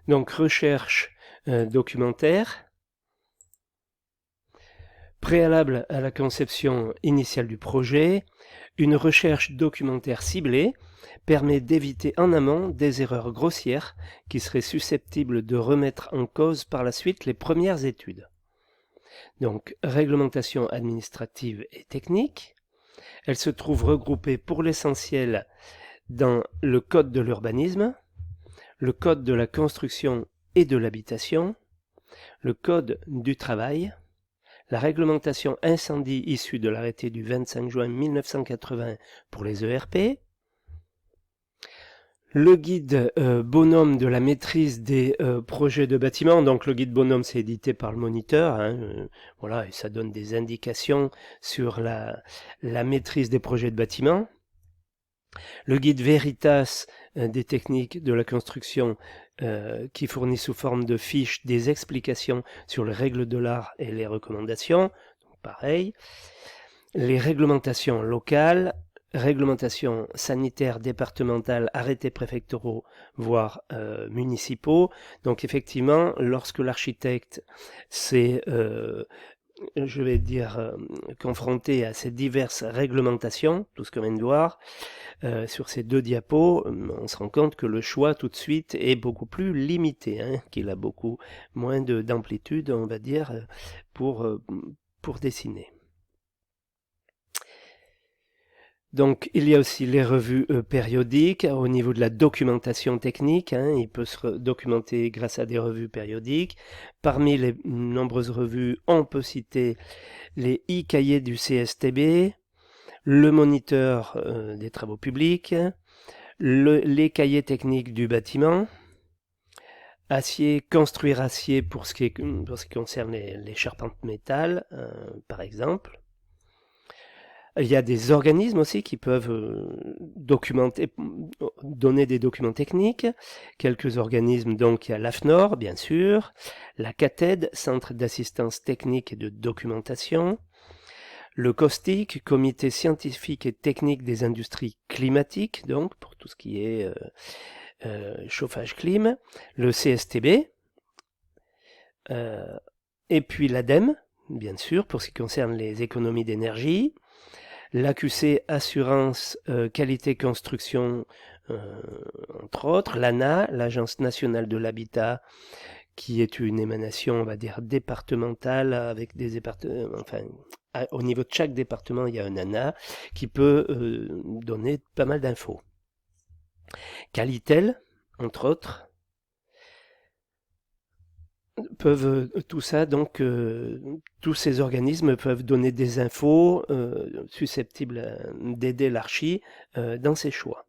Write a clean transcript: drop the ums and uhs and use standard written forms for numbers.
Donc recherche documentaire, préalable à la conception initiale du projet, une recherche documentaire ciblée permet d'éviter en amont des erreurs grossières qui seraient susceptibles de remettre en cause par la suite les premières études. Donc, réglementation administrative et technique. Elle se trouve regroupée pour l'essentiel dans le Code de l'urbanisme, le Code de la construction et de l'habitation, le Code du travail, la réglementation incendie issue de l'arrêté du 25 juin 1980 pour les ERP, le guide Bonhomme de la maîtrise des projets de bâtiments. Donc le guide Bonhomme, c'est édité par le Moniteur, voilà, et ça donne des indications sur la maîtrise des projets de bâtiments. Le guide Veritas des techniques de la construction qui fournit sous forme de fiches des explications sur les règles de l'art et les recommandations. Donc, pareil. Les réglementations locales, réglementations sanitaires départementales, arrêtés préfectoraux, voire municipaux. Donc effectivement, lorsque l'architecte s'est je vais dire, confronté à ces diverses réglementations, tout ce qu'on vient de voir, sur ces deux diapos, on se rend compte que le choix tout de suite est beaucoup plus limité, qu'il a beaucoup moins d'amplitude, on va dire, pour dessiner. Donc il y a aussi les revues périodiques au niveau de la documentation technique, il peut se documenter grâce à des revues périodiques. Parmi les nombreuses revues, on peut citer les e-cahiers du CSTB, le moniteur des travaux publics, les cahiers techniques du bâtiment, acier, construire acier pour ce qui concerne les charpentes métal, par exemple. Il y a des organismes aussi qui peuvent donner des documents techniques. Quelques organismes, donc il y a l'AFNOR, bien sûr, la CATED, Centre d'assistance technique et de documentation, le COSTIC, Comité scientifique et technique des industries climatiques, donc pour tout ce qui est chauffage clim, le CSTB, et puis l'ADEME, bien sûr, pour ce qui concerne les économies d'énergie, l'AQC Assurance Qualité Construction, entre autres, l'ANA, l'Agence nationale de l'habitat, qui est une émanation, on va dire, départementale, avec des départements, enfin, au niveau de chaque département, il y a un ANA qui peut donner pas mal d'infos. Qualitel, entre autres, peuvent tout ça, donc tous ces organismes peuvent donner des infos susceptibles d'aider l'archi dans ses choix.